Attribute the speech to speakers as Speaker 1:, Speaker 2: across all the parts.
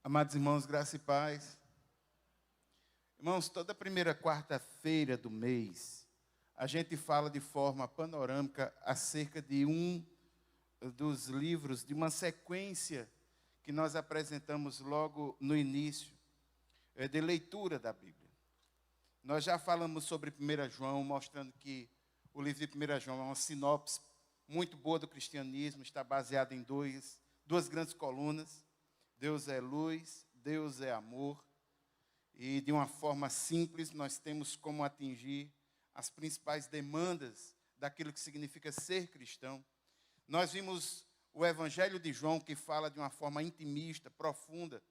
Speaker 1: Amados irmãos, graça e paz. Irmãos, toda primeira quarta-feira do mês, a gente fala de forma panorâmica acerca de um dos livros, de uma sequência que nós apresentamos logo no início, de leitura da Bíblia. Nós já falamos sobre 1 João, mostrando que o livro de 1 João é uma sinopse muito boa do cristianismo, está baseado em duas grandes colunas. Deus é luz, Deus é amor. E de uma forma simples, nós temos como atingir as principais demandas daquilo que significa ser cristão. Nós vimos o Evangelho de João, que fala de uma forma intimista, profunda,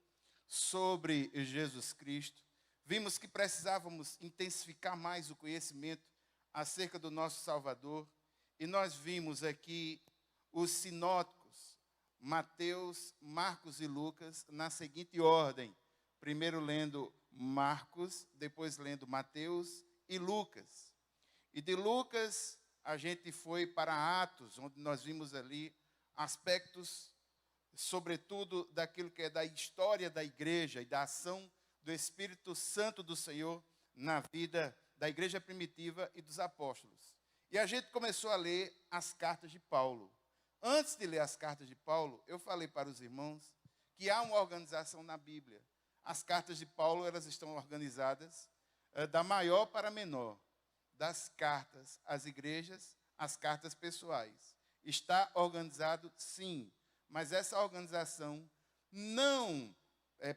Speaker 1: sobre Jesus Cristo. Vimos que precisávamos intensificar mais o conhecimento acerca do nosso Salvador. E nós vimos aqui os sinóticos, Mateus, Marcos e Lucas, na seguinte ordem. Primeiro lendo Marcos, depois lendo Mateus e Lucas. E de Lucas, a gente foi para Atos, onde nós vimos ali aspectos, sobretudo, daquilo que é da história da igreja e da ação do Espírito Santo do Senhor na vida da igreja primitiva e dos apóstolos. E a gente começou a ler as cartas de Paulo. Antes de ler as cartas de Paulo, eu falei para os irmãos que há uma organização na Bíblia. As cartas de Paulo, elas estão organizadas da maior para a menor. Das cartas às igrejas, às cartas pessoais. Está organizado, sim, mas essa organização não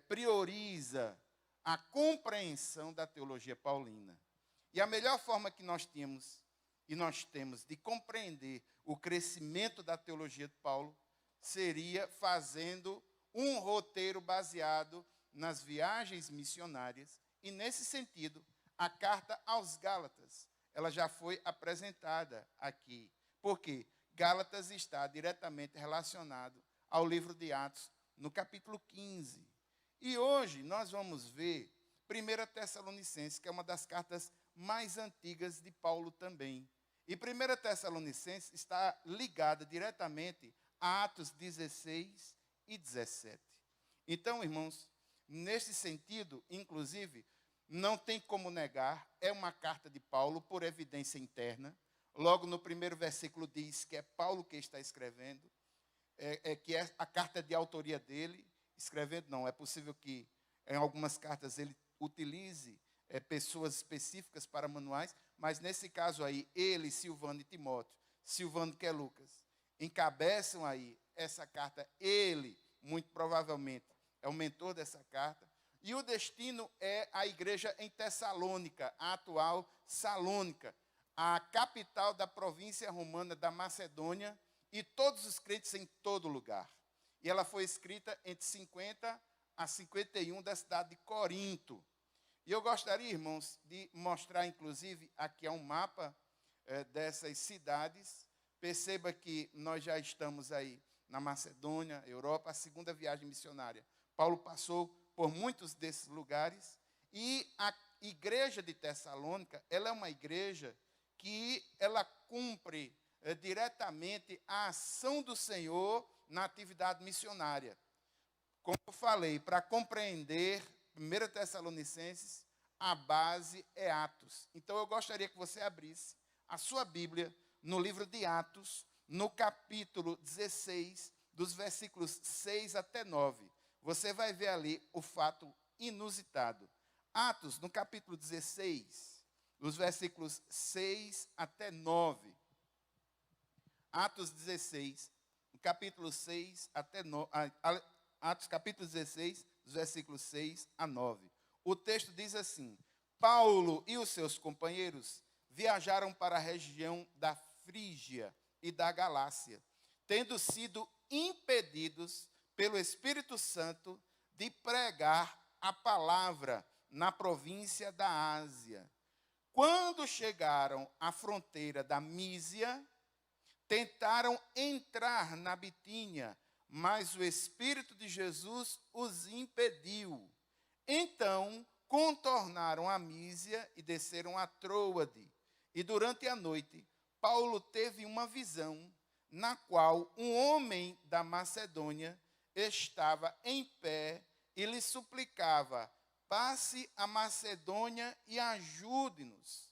Speaker 1: prioriza a compreensão da teologia paulina. E a melhor forma que nós temos de compreender o crescimento da teologia de Paulo seria fazendo um roteiro baseado nas viagens missionárias. E, nesse sentido, a carta aos Gálatas, ela já foi apresentada aqui. Por quê? Gálatas está diretamente relacionado ao livro de Atos, no capítulo 15. E hoje nós vamos ver 1 Tessalonicenses, que é uma das cartas mais antigas de Paulo também. E 1 Tessalonicenses está ligada diretamente a Atos 16 e 17. Então, irmãos, nesse sentido, inclusive, não tem como negar, é uma carta de Paulo por evidência interna. Logo no primeiro versículo diz que é Paulo que está escrevendo, que é a carta de autoria dele. Escrevendo, não, é possível que em algumas cartas ele utilize pessoas específicas para manuais, mas nesse caso aí, ele, Silvano e Timóteo, Silvano que é Lucas, encabeçam aí essa carta. Ele, muito provavelmente, é o mentor dessa carta. E o destino é a igreja em Tessalônica, a atual Salônica, a capital da província romana da Macedônia, e todos os crentes em todo lugar. E ela foi escrita entre 50 a 51 da cidade de Corinto. E eu gostaria, irmãos, de mostrar, inclusive, aqui é um mapa dessas cidades. Perceba que nós já estamos aí na Macedônia, Europa, a segunda viagem missionária. Paulo passou por muitos desses lugares. E a igreja de Tessalônica, ela é uma igreja que ela cumpre diretamente a ação do Senhor na atividade missionária. Como eu falei, para compreender 1 Tessalonicenses, a base é Atos. Então eu gostaria que você abrisse a sua Bíblia no livro de Atos, no capítulo 16, dos versículos 6 até 9. Você vai ver ali o fato inusitado. Atos, no capítulo 16, dos versículos 6 até 9. Atos 16, no capítulo 6 até 9. Atos capítulo 16, dos versículos 6 a 9. O texto diz assim: Paulo e os seus companheiros viajaram para a região da Frígia e da Galácia, tendo sido impedidos pelo Espírito Santo de pregar a palavra na província da Ásia. Quando chegaram à fronteira da Mísia, tentaram entrar na Bitínia, mas o Espírito de Jesus os impediu. Então, contornaram a Mísia e desceram a Troade. E durante a noite, Paulo teve uma visão, na qual um homem da Macedônia estava em pé e lhe suplicava: passe a Macedônia e ajude-nos.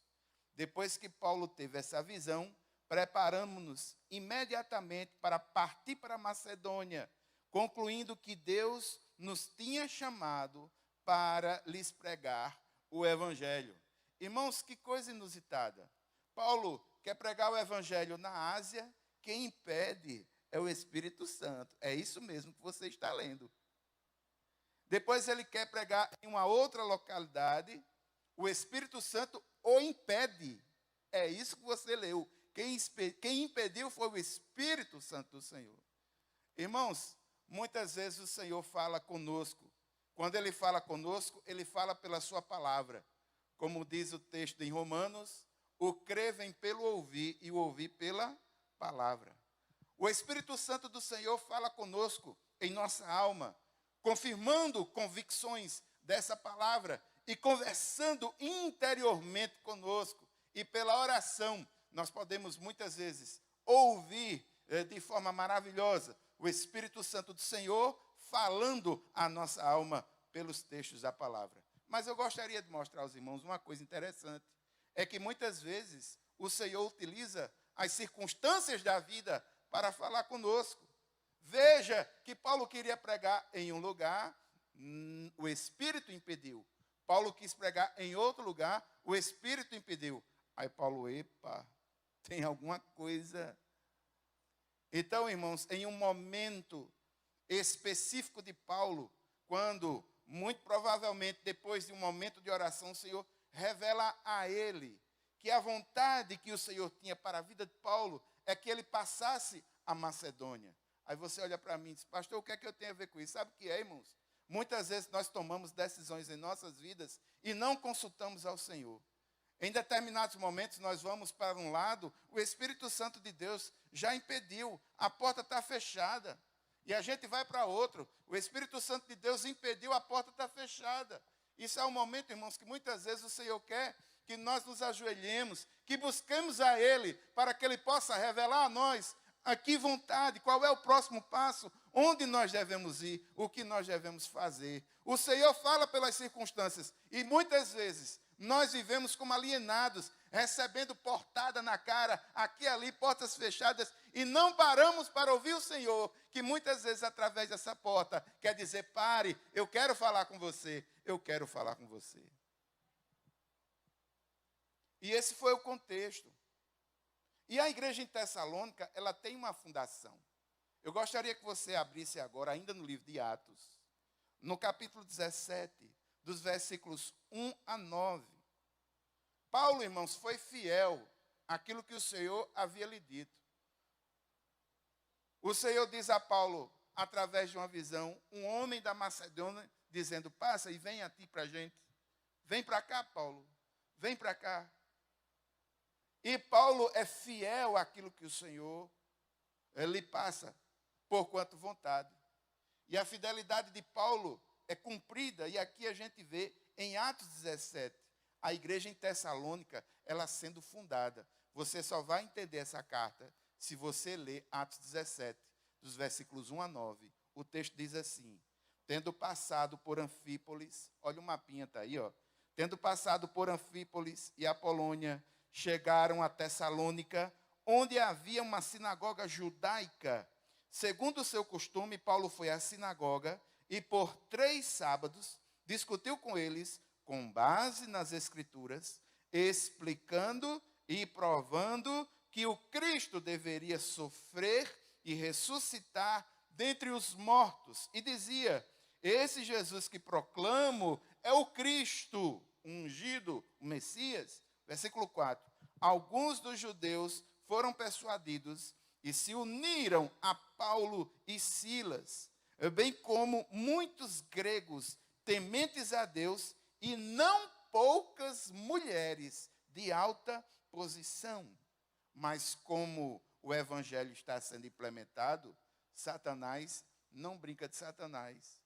Speaker 1: Depois que Paulo teve essa visão, preparamos-nos imediatamente para partir para a Macedônia, concluindo que Deus nos tinha chamado para lhes pregar o Evangelho. Irmãos, que coisa inusitada. Paulo quer pregar o Evangelho na Ásia, quem impede é o Espírito Santo. É isso mesmo que você está lendo. Depois ele quer pregar em uma outra localidade, o Espírito Santo o impede. É isso que você leu. Quem impediu foi o Espírito Santo do Senhor. Irmãos, muitas vezes o Senhor fala conosco. Quando ele fala conosco, ele fala pela sua palavra. Como diz o texto em Romanos, o crer vem pelo ouvir e o ouvir pela palavra. O Espírito Santo do Senhor fala conosco em nossa alma, confirmando convicções dessa palavra e conversando interiormente conosco. E pela oração, nós podemos muitas vezes ouvir de forma maravilhosa o Espírito Santo do Senhor falando a nossa alma pelos textos da palavra. Mas eu gostaria de mostrar aos irmãos uma coisa interessante. É que muitas vezes o Senhor utiliza as circunstâncias da vida para falar conosco. Veja que Paulo queria pregar em um lugar, o Espírito impediu. Paulo quis pregar em outro lugar, o Espírito impediu. Aí Paulo, epa, tem alguma coisa. Então, irmãos, em um momento específico de Paulo, quando, muito provavelmente, depois de um momento de oração, o Senhor revela a ele que a vontade que o Senhor tinha para a vida de Paulo é que ele passasse a Macedônia. Aí você olha para mim e diz: pastor, o que é que eu tenho a ver com isso? Sabe o que é, irmãos? Muitas vezes nós tomamos decisões em nossas vidas e não consultamos ao Senhor. Em determinados momentos nós vamos para um lado, o Espírito Santo de Deus já impediu, a porta está fechada. E a gente vai para outro, o Espírito Santo de Deus impediu, a porta está fechada. Isso é um momento, irmãos, que muitas vezes o Senhor quer que nós nos ajoelhemos, que busquemos a Ele, para que Ele possa revelar a nós a que vontade, qual é o próximo passo, onde nós devemos ir, o que nós devemos fazer. O Senhor fala pelas circunstâncias, e muitas vezes nós vivemos como alienados, recebendo portada na cara, aqui e ali, portas fechadas, e não paramos para ouvir o Senhor, que muitas vezes através dessa porta quer dizer: pare, eu quero falar com você, eu quero falar com você. E esse foi o contexto. E a igreja em Tessalônica, ela tem uma fundação. Eu gostaria que você abrisse agora, ainda no livro de Atos, no capítulo 17, dos versículos 1 a 9. Paulo, irmãos, foi fiel àquilo que o Senhor havia lhe dito. O Senhor diz a Paulo, através de uma visão, um homem da Macedônia, dizendo: passa e vem aqui para a gente. Vem para cá, Paulo. Vem para cá. E Paulo é fiel àquilo que o Senhor lhe passa, por quanto vontade. E a fidelidade de Paulo é cumprida, e aqui a gente vê em Atos 17, a igreja em Tessalônica, ela sendo fundada. Você só vai entender essa carta se você ler Atos 17, dos versículos 1 a 9. O texto diz assim: tendo passado por Anfípolis, olha o mapinha, está aí, ó. Tendo passado por Anfípolis e Apolônia, chegaram a Tessalônica, onde havia uma sinagoga judaica. Segundo o seu costume, Paulo foi à sinagoga e por 3 sábados discutiu com eles, com base nas Escrituras, explicando e provando que o Cristo deveria sofrer e ressuscitar dentre os mortos. E dizia: esse Jesus que proclamo é o Cristo, ungido, o Messias. Versículo 4. Alguns dos judeus foram persuadidos e se uniram a Paulo e Silas, bem como muitos gregos tementes a Deus e não poucas mulheres de alta posição. Mas como o evangelho está sendo implementado, Satanás não brinca de Satanás.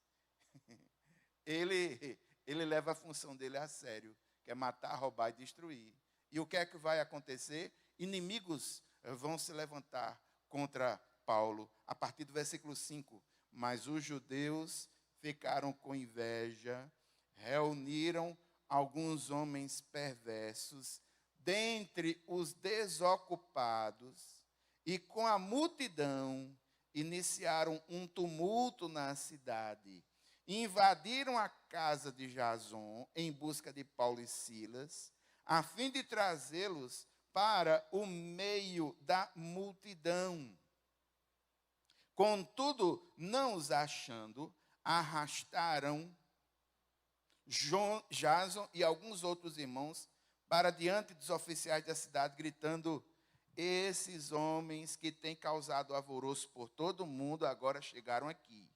Speaker 1: Ele leva a função dele a sério, que é matar, roubar e destruir. E o que é que vai acontecer? Inimigos vão se levantar contra Paulo. A partir do versículo 5. Mas os judeus ficaram com inveja, reuniram alguns homens perversos dentre os desocupados e com a multidão iniciaram um tumulto na cidade. Invadiram a casa de Jason em busca de Paulo e Silas, a fim de trazê-los para o meio da multidão. Contudo, não os achando, arrastaram Jason e alguns outros irmãos para diante dos oficiais da cidade, gritando: esses homens que têm causado alvoroço por todo o mundo agora chegaram aqui.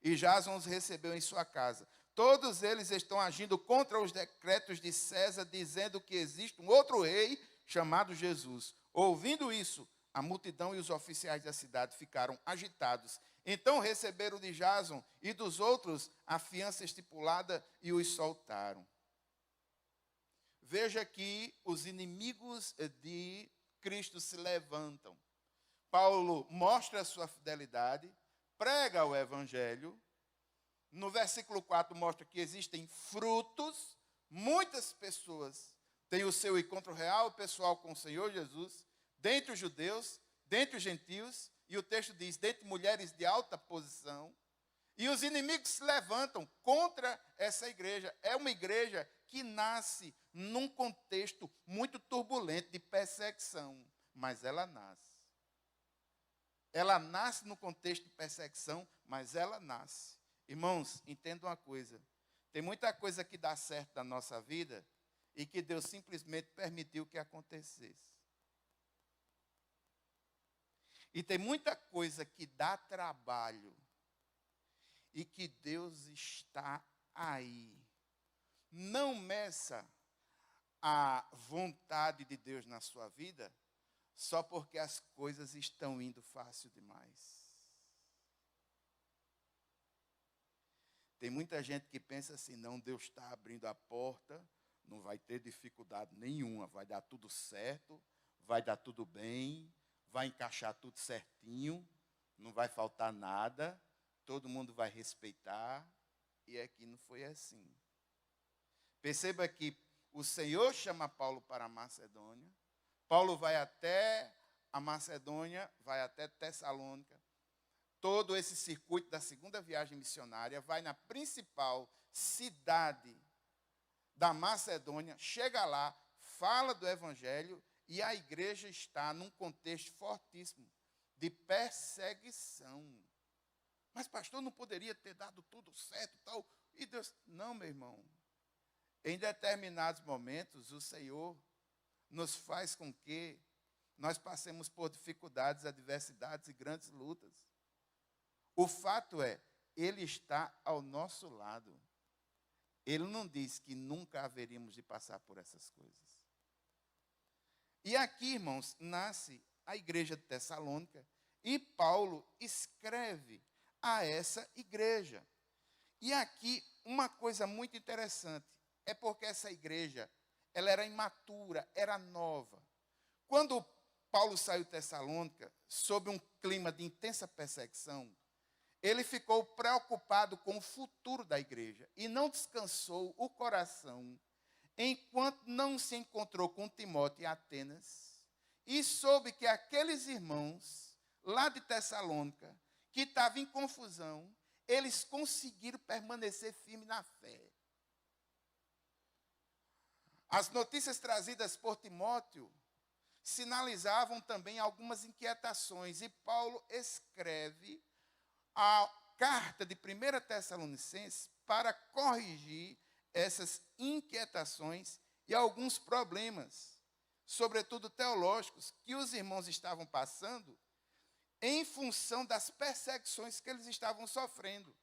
Speaker 1: E Jason os recebeu em sua casa. Todos eles estão agindo contra os decretos de César, dizendo que existe um outro rei chamado Jesus. Ouvindo isso, a multidão e os oficiais da cidade ficaram agitados. Então receberam de Jason e dos outros a fiança estipulada e os soltaram. Veja que os inimigos de Cristo se levantam. Paulo mostra a sua fidelidade, prega o evangelho. No versículo 4 mostra que existem frutos. Muitas pessoas têm o seu encontro real, pessoal, com o Senhor Jesus, dentre os judeus, dentre os gentios, e o texto diz, dentre mulheres de alta posição. E os inimigos se levantam contra essa igreja. É uma igreja que nasce num contexto muito turbulento de perseguição, mas ela nasce. Ela nasce no contexto de perseguição, mas ela nasce. Irmãos, entendam uma coisa. Tem muita coisa que dá certo na nossa vida e que Deus simplesmente permitiu que acontecesse. E tem muita coisa que dá trabalho e que Deus está aí. Não meça a vontade de Deus na sua vida só porque as coisas estão indo fácil demais. Tem muita gente que pensa assim, não, Deus está abrindo a porta, não vai ter dificuldade nenhuma, vai dar tudo certo, vai dar tudo bem, vai encaixar tudo certinho, não vai faltar nada, todo mundo vai respeitar, e aqui não foi assim. Perceba que o Senhor chama Paulo para a Macedônia, Paulo vai até a Macedônia, vai até Tessalônica, todo esse circuito da segunda viagem missionária, vai na principal cidade da Macedônia, chega lá, fala do evangelho, e a igreja está num contexto fortíssimo de perseguição. Mas pastor, não poderia ter dado tudo certo, tal? E Deus, não, meu irmão. Em determinados momentos, o Senhor nos faz com que nós passemos por dificuldades, adversidades e grandes lutas. O fato é, Ele está ao nosso lado. Ele não diz que nunca haveríamos de passar por essas coisas. E aqui, irmãos, nasce a igreja de Tessalônica e Paulo escreve a essa igreja. E aqui, uma coisa muito interessante, é porque essa igreja, ela era imatura, era nova. Quando Paulo saiu de Tessalônica, sob um clima de intensa perseguição, ele ficou preocupado com o futuro da igreja e não descansou o coração enquanto não se encontrou com Timóteo em Atenas e soube que aqueles irmãos lá de Tessalônica, que estavam em confusão, eles conseguiram permanecer firmes na fé. As notícias trazidas por Timóteo sinalizavam também algumas inquietações, e Paulo escreve a carta de 1 Tessalonicenses para corrigir essas inquietações e alguns problemas, sobretudo teológicos, que os irmãos estavam passando em função das perseguições que eles estavam sofrendo.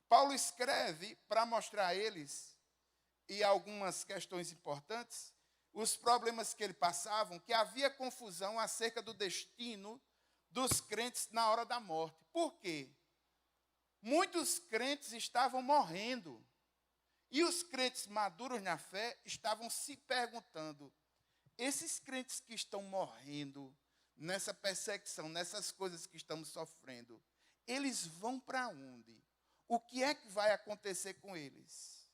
Speaker 1: Paulo escreve para mostrar a eles, e algumas questões importantes, os problemas que ele passavam, que havia confusão acerca do destino dos crentes na hora da morte. Por quê? Muitos crentes estavam morrendo. E os crentes maduros na fé estavam se perguntando, esses crentes que estão morrendo nessa perseguição, nessas coisas que estamos sofrendo, eles vão para onde? o que é que vai acontecer com eles.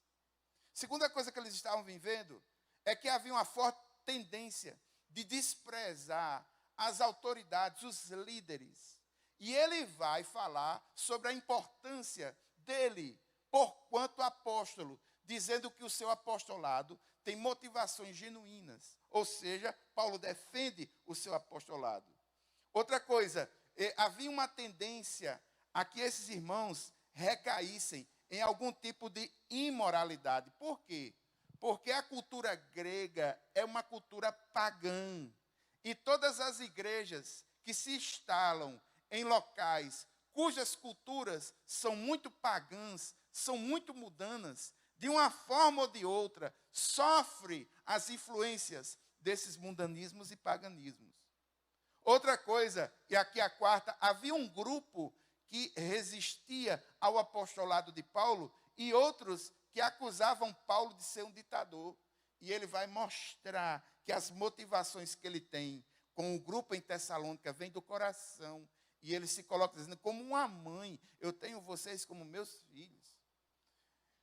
Speaker 1: Segunda coisa que eles estavam vivendo é que havia uma forte tendência de desprezar as autoridades, os líderes. E ele vai falar sobre a importância dele, porquanto apóstolo, dizendo que o seu apostolado tem motivações genuínas. Ou seja, Paulo defende o seu apostolado. Outra coisa, havia uma tendência a que esses irmãos recaíssem em algum tipo de imoralidade. Por quê? Porque a cultura grega é uma cultura pagã. E todas as igrejas que se instalam em locais cujas culturas são muito pagãs, são muito mundanas, de uma forma ou de outra, sofre as influências desses mundanismos e paganismos. Outra coisa, e aqui a quarta, havia um grupo que resistia ao apostolado de Paulo e outros que acusavam Paulo de ser um ditador. E ele vai mostrar que as motivações que ele tem com o grupo em Tessalônica vêm do coração. E ele se coloca dizendo, como uma mãe, eu tenho vocês como meus filhos.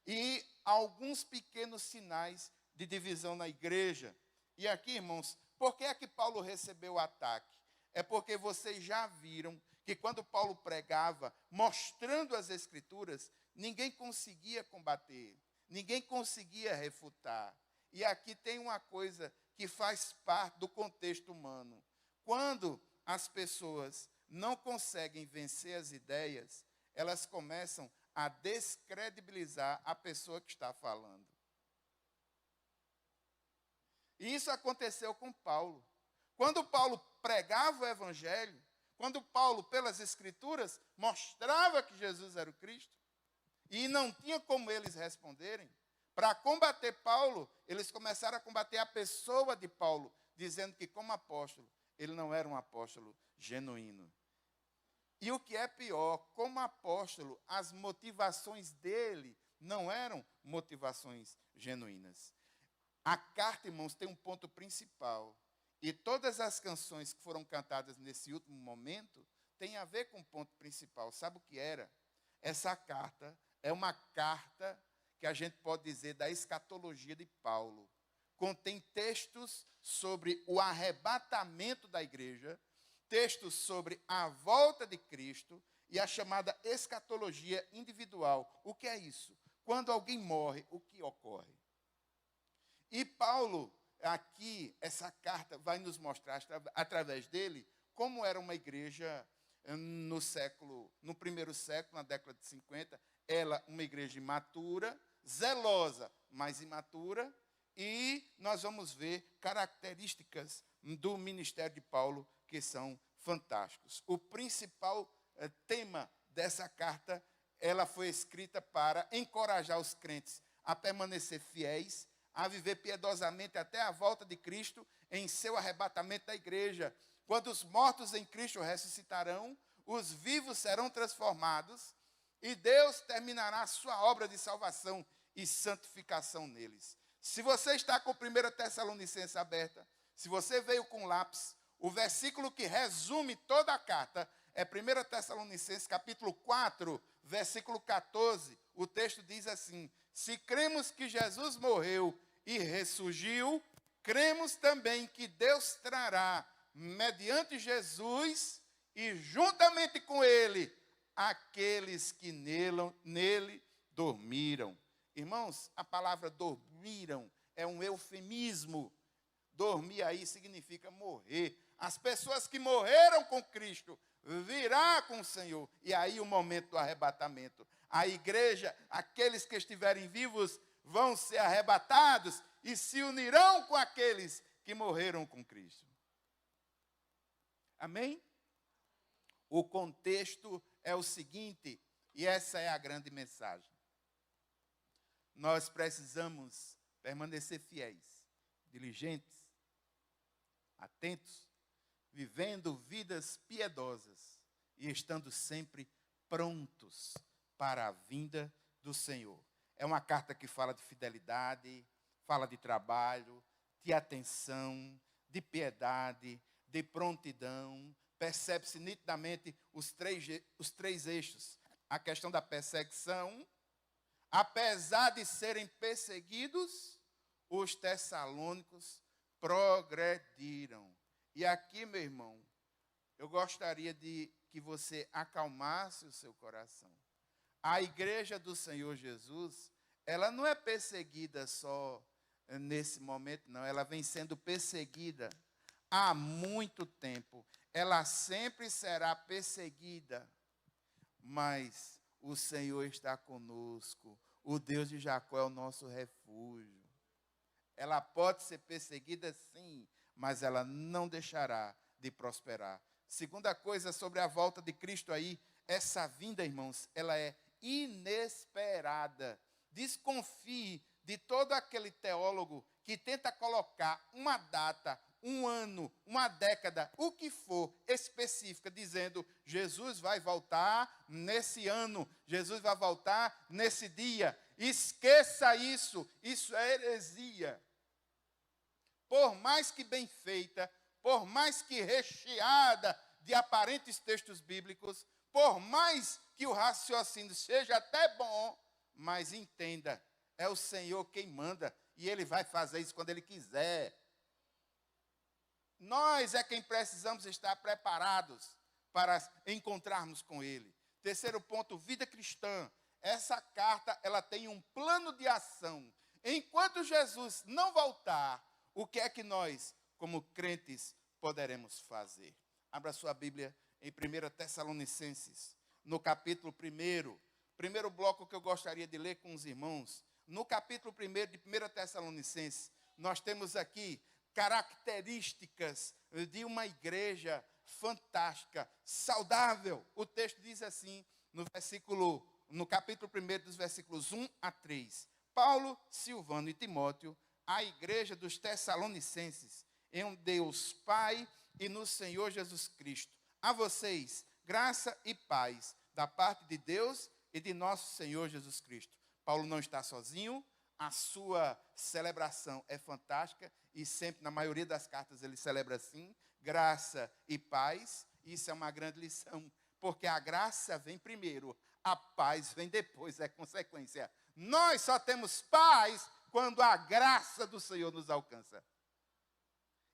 Speaker 1: E alguns pequenos sinais de divisão na igreja. E aqui, irmãos, por que é que Paulo recebeu o ataque? É porque vocês já viram que quando Paulo pregava, mostrando as Escrituras, ninguém conseguia combater, ninguém conseguia refutar. E aqui tem uma coisa que faz parte do contexto humano. Quando as pessoas não conseguem vencer as ideias, elas começam a descredibilizar a pessoa que está falando. E isso aconteceu com Paulo. Quando Paulo pregava o Evangelho, quando Paulo, pelas Escrituras, mostrava que Jesus era o Cristo, e não tinha como eles responderem, para combater Paulo, eles começaram a combater a pessoa de Paulo, dizendo que, como apóstolo, ele não era um apóstolo genuíno. E o que é pior, como apóstolo, as motivações dele não eram motivações genuínas. A carta, irmãos, tem um ponto principal. E todas as canções que foram cantadas nesse último momento têm a ver com o ponto principal. Sabe o que era? Essa carta é uma carta que a gente pode dizer da escatologia de Paulo. Contém textos sobre o arrebatamento da igreja, textos sobre a volta de Cristo e a chamada escatologia individual. O que é isso? Quando alguém morre, o que ocorre? E Paulo, aqui, essa carta vai nos mostrar, através dele, como era uma igreja no primeiro século, na década de 50, ela uma igreja imatura, zelosa, mas imatura, e nós vamos ver características do ministério de Paulo que são fantásticos. O principal tema dessa carta, ela foi escrita para encorajar os crentes a permanecer fiéis, a viver piedosamente até a volta de Cristo em seu arrebatamento da igreja. Quando os mortos em Cristo ressuscitarão, os vivos serão transformados e Deus terminará a sua obra de salvação e santificação neles. Se você está com 1 Tessalonicenses aberta, se você veio com lápis, o versículo que resume toda a carta é 1 Tessalonicenses capítulo 4, versículo 14. O texto diz assim: se cremos que Jesus morreu e ressurgiu, cremos também que Deus trará, mediante Jesus e juntamente com ele, aqueles que nele dormiram. Irmãos, a palavra dormiram é um eufemismo. Dormir aí significa morrer. As pessoas que morreram com Cristo virá com o Senhor. E aí o momento do arrebatamento. A igreja, aqueles que estiverem vivos, vão ser arrebatados e se unirão com aqueles que morreram com Cristo. Amém? O contexto é o seguinte, e essa é a grande mensagem. Nós precisamos permanecer fiéis, diligentes, atentos, vivendo vidas piedosas e estando sempre prontos para a vinda do Senhor. É uma carta que fala de fidelidade, fala de trabalho, de atenção, de piedade, de prontidão. Percebe-se nitidamente os três eixos a questão da perseguição. Apesar de serem perseguidos, os tessalônicos progrediram. E aqui, meu irmão, eu gostaria de que você acalmasse o seu coração. A igreja do Senhor Jesus, ela não é perseguida só nesse momento, não. Ela vem sendo perseguida há muito tempo. Ela sempre será perseguida. Mas o Senhor está conosco. O Deus de Jacó é o nosso refúgio. Ela pode ser perseguida, sim, mas ela não deixará de prosperar. Segunda coisa sobre a volta de Cristo aí, essa vinda, irmãos, ela é inesperada. Desconfie de todo aquele teólogo que tenta colocar uma data, um ano, uma década, o que for específica, dizendo Jesus vai voltar nesse ano, Jesus vai voltar nesse dia. Esqueça isso, isso é heresia. Por mais que bem feita, por mais que recheada de aparentes textos bíblicos, por mais que o raciocínio seja até bom, mas entenda, é o Senhor quem manda, e Ele vai fazer isso quando Ele quiser. Nós é quem precisamos estar preparados para encontrarmos com Ele. Terceiro ponto, vida cristã. Essa carta, ela tem um plano de ação. Enquanto Jesus não voltar, o que é que nós, como crentes, poderemos fazer? Abra sua Bíblia em 1 Tessalonicenses, no capítulo 1. Primeiro bloco que eu gostaria de ler com os irmãos. No capítulo 1 de 1 Tessalonicenses, nós temos aqui características de uma igreja fantástica, saudável. O texto diz assim, no capítulo 1, dos versículos 1 a 3. Paulo, Silvano e Timóteo, a igreja dos Tessalonicenses, em um Deus Pai e no Senhor Jesus Cristo. A vocês, graça e paz da parte de Deus e de nosso Senhor Jesus Cristo. Paulo não está sozinho, a sua celebração é fantástica e sempre, na maioria das cartas, ele celebra assim, graça e paz. Isso é uma grande lição, porque a graça vem primeiro, a paz vem depois, é consequência. Nós só temos paz quando a graça do Senhor nos alcança.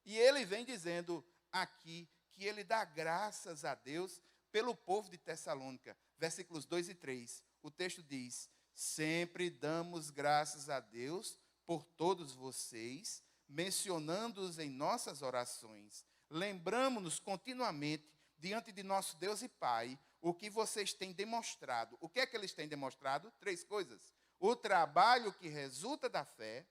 Speaker 1: E ele vem dizendo aqui que ele dá graças a Deus pelo povo de Tessalônica. Versículos 2 e 3. O texto diz: sempre damos graças a Deus por todos vocês, mencionando-os em nossas orações. Lembramos-nos continuamente, diante de nosso Deus e Pai, o que vocês têm demonstrado. O que é que eles têm demonstrado? 3 coisas. O trabalho que resulta da fé,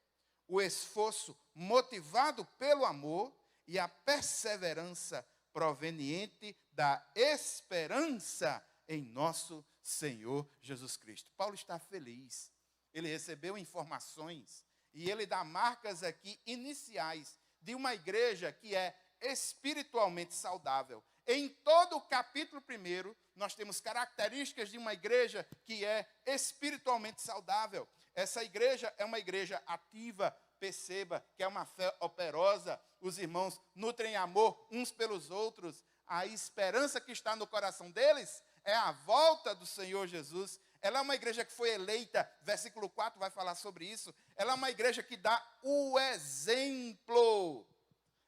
Speaker 1: o esforço motivado pelo amor e a perseverança proveniente da esperança em nosso Senhor Jesus Cristo. Paulo está feliz. Ele recebeu informações e ele dá marcas aqui iniciais de uma igreja que é espiritualmente saudável. Em todo o capítulo 1, nós temos características de uma igreja que é espiritualmente saudável. Essa igreja é uma igreja ativa, perceba que é uma fé operosa, os irmãos nutrem amor uns pelos outros, a esperança que está no coração deles é a volta do Senhor Jesus. Ela é uma igreja que foi eleita, versículo 4 vai falar sobre isso, ela é uma igreja que dá o exemplo.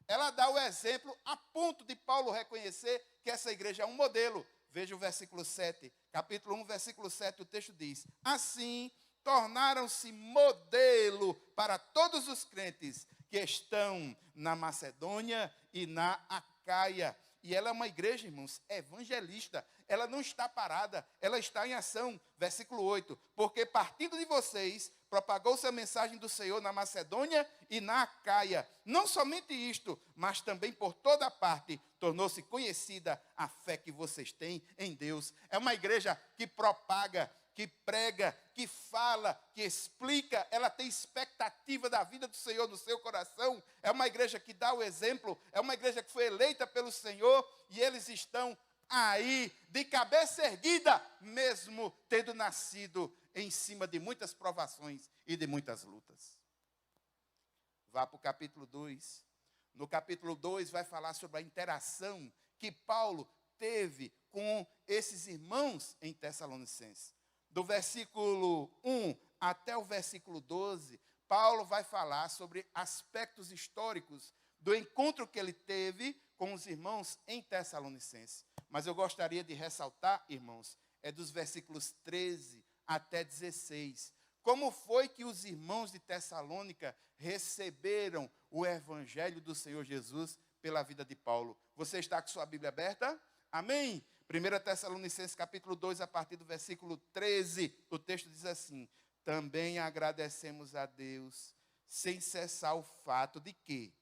Speaker 1: Ela dá o exemplo a ponto de Paulo reconhecer que essa igreja é um modelo. Veja o versículo 7, capítulo 1, versículo 7, o texto diz: assim, tornaram-se modelo para todos os crentes que estão na Macedônia e na Acaia. E ela é uma igreja, irmãos, evangelista. Ela não está parada, ela está em ação. Versículo 8. Porque partindo de vocês, propagou-se a mensagem do Senhor na Macedônia e na Acaia. Não somente isto, mas também por toda parte tornou-se conhecida a fé que vocês têm em Deus. É uma igreja que propaga, que prega, que fala, que explica, ela tem expectativa da vida do Senhor no seu coração. É uma igreja que dá o exemplo, é uma igreja que foi eleita pelo Senhor e eles estão aí de cabeça erguida, mesmo tendo nascido em cima de muitas provações e de muitas lutas. Vá para o capítulo 2. No capítulo 2 vai falar sobre a interação que Paulo teve com esses irmãos em Tessalonicenses. Do versículo 1 até o versículo 12, Paulo vai falar sobre aspectos históricos do encontro que ele teve com os irmãos em Tessalonicenses. Mas eu gostaria de ressaltar, irmãos, dos versículos 13 até 16. Como foi que os irmãos de Tessalônica receberam o evangelho do Senhor Jesus pela vida de Paulo? Você está com sua Bíblia aberta? Amém? 1 Tessalonicenses capítulo 2, a partir do versículo 13, o texto diz assim: também agradecemos a Deus, sem cessar o fato de que,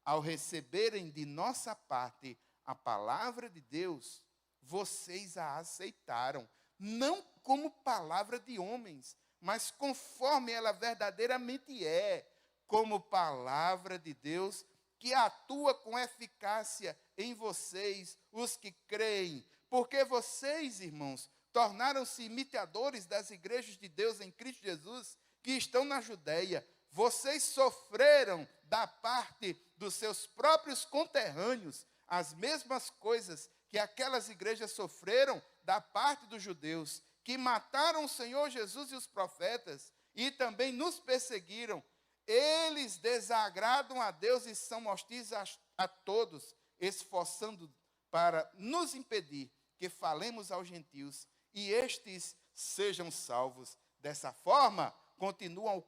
Speaker 1: ao receberem de nossa parte a palavra de Deus, vocês a aceitaram, não como palavra de homens, mas conforme ela verdadeiramente é, como palavra de Deus, que atua com eficácia em vocês, os que creem. Porque vocês, irmãos, tornaram-se imitadores das igrejas de Deus em Cristo Jesus, que estão na Judéia. Vocês sofreram da parte dos seus próprios conterrâneos as mesmas coisas que aquelas igrejas sofreram da parte dos judeus, que mataram o Senhor Jesus e os profetas, e também nos perseguiram. Eles desagradam a Deus e são hostis a todos, esforçando para nos impedir que falemos aos gentios e estes sejam salvos. Dessa forma, continuam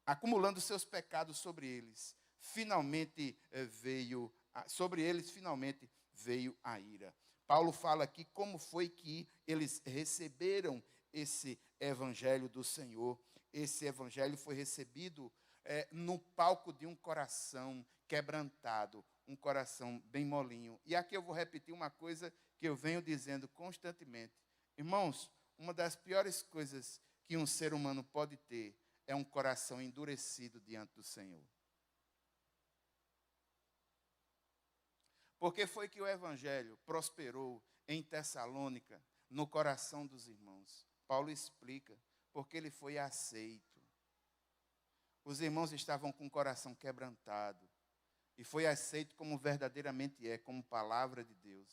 Speaker 1: acumulando seus pecados sobre eles. Sobre eles finalmente veio a ira. Paulo fala aqui como foi que eles receberam esse evangelho do Senhor. Esse evangelho foi recebido no palco de um coração quebrantado, um coração bem molinho. E aqui eu vou repetir uma coisa que eu venho dizendo constantemente. Irmãos, uma das piores coisas que um ser humano pode ter é um coração endurecido diante do Senhor. Porque foi que o evangelho prosperou em Tessalônica, no coração dos irmãos. Paulo explica, porque ele foi aceito. Os irmãos estavam com o coração quebrantado. E foi aceito como verdadeiramente é, como palavra de Deus.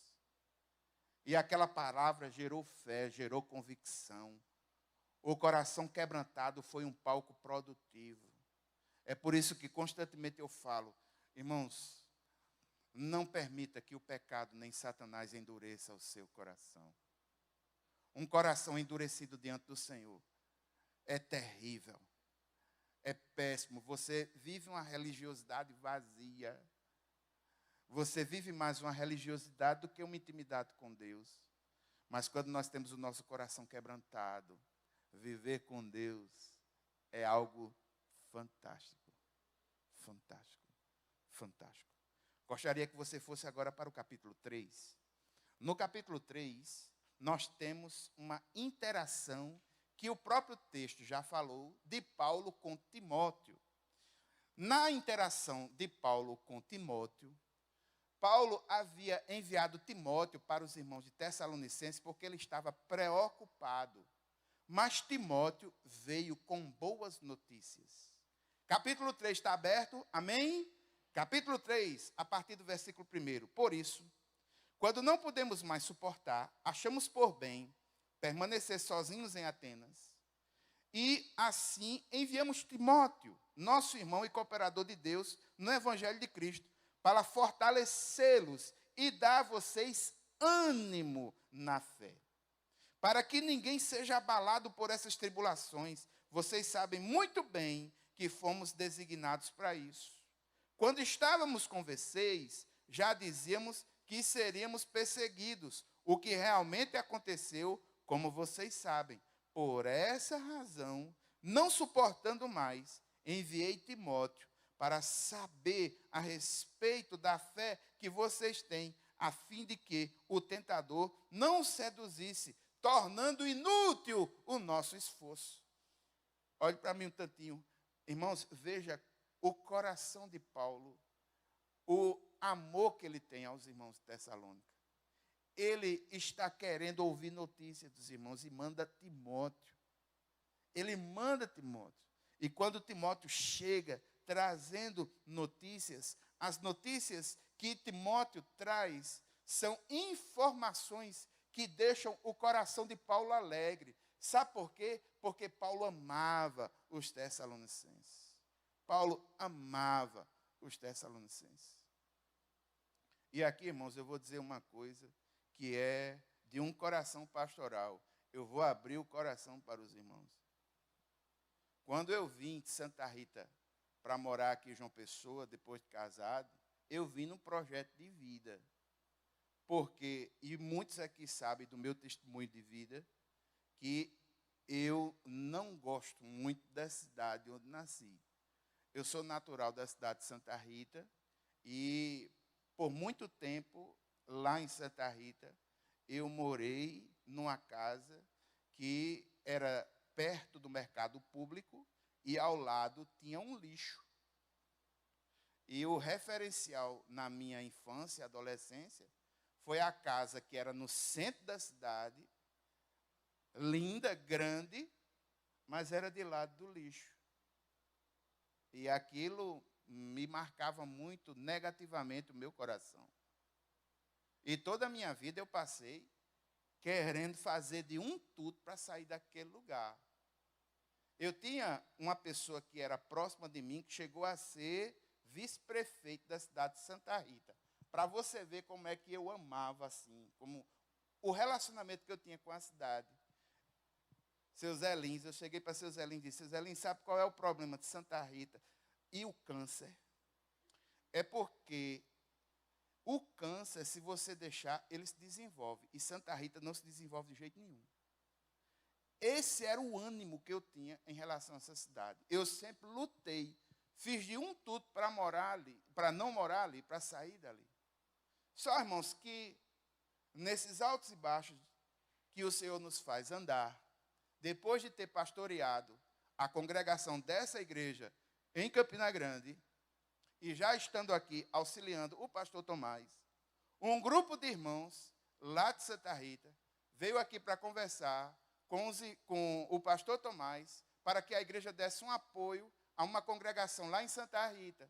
Speaker 1: E aquela palavra gerou fé, gerou convicção. O coração quebrantado foi um palco produtivo. É por isso que constantemente eu falo, irmãos, não permita que o pecado nem Satanás endureça o seu coração. Um coração endurecido diante do Senhor é terrível, é péssimo. Você vive uma religiosidade vazia. Você vive mais uma religiosidade do que uma intimidade com Deus. Mas quando nós temos o nosso coração quebrantado, viver com Deus é algo fantástico. Fantástico. Fantástico. Gostaria que você fosse agora para o capítulo 3. No capítulo 3, nós temos uma interação que o próprio texto já falou de Paulo com Timóteo. Na interação de Paulo com Timóteo, Paulo havia enviado Timóteo para os irmãos de Tessalonicenses porque ele estava preocupado. Mas Timóteo veio com boas notícias. Capítulo 3 está aberto, amém? Capítulo 3, a partir do versículo 1. Por isso, quando não podemos mais suportar, achamos por bem permanecer sozinhos em Atenas. E assim enviamos Timóteo, nosso irmão e cooperador de Deus, no Evangelho de Cristo, para fortalecê-los e dar a vocês ânimo na fé. Para que ninguém seja abalado por essas tribulações, vocês sabem muito bem que fomos designados para isso. Quando estávamos com vocês, já dizíamos que seríamos perseguidos, o que realmente aconteceu, como vocês sabem. Por essa razão, não suportando mais, enviei Timóteo para saber a respeito da fé que vocês têm, a fim de que o tentador não seduzisse, tornando inútil o nosso esforço. Olhe para mim um tantinho. Irmãos, veja o coração de Paulo, o amor que ele tem aos irmãos de Tessalônica. Ele está querendo ouvir notícias dos irmãos e manda Timóteo. Ele manda Timóteo. E quando Timóteo chega trazendo notícias, as notícias que Timóteo traz São informações que deixam o coração de Paulo alegre. Sabe por quê? Porque Paulo amava os Tessalonicenses. Paulo amava os Tessalonicenses. E aqui, irmãos, eu vou dizer uma coisa que é de um coração pastoral. Eu vou abrir o coração para os irmãos. Quando eu vim de Santa Rita para morar aqui em João Pessoa, depois de casado, eu vim num projeto de vida. Porque, e muitos aqui sabem do meu testemunho de vida, que eu não gosto muito da cidade onde nasci. Eu sou natural da cidade de Santa Rita e, por muito tempo, lá em Santa Rita, eu morei numa casa que era perto do mercado público e ao lado tinha um lixo. E o referencial na minha infância e adolescência foi a casa que era no centro da cidade, linda, grande, mas era de lado do lixo. E aquilo me marcava muito negativamente o meu coração. E toda a minha vida eu passei querendo fazer de um tudo para sair daquele lugar. Eu tinha uma pessoa que era próxima de mim, que chegou a ser vice-prefeito da cidade de Santa Rita. Para você ver como é que eu amava, assim, como o relacionamento que eu tinha com a cidade. Seu Zé Lins, eu cheguei para seu Zé Lins e disse, seu Zé Lins, sabe qual é o problema de Santa Rita? E o câncer? É porque o câncer, se você deixar, ele se desenvolve. E Santa Rita não se desenvolve de jeito nenhum. Esse era o ânimo que eu tinha em relação a essa cidade. Eu sempre lutei, fiz de um tudo para morar ali, para não morar ali, para sair dali. Só, irmãos, que nesses altos e baixos que o Senhor nos faz andar, depois de ter pastoreado a congregação dessa igreja em Campina Grande, e já estando aqui auxiliando o pastor Tomás, um grupo de irmãos lá de Santa Rita veio aqui para conversar com o pastor Tomás para que a igreja desse um apoio a uma congregação lá em Santa Rita,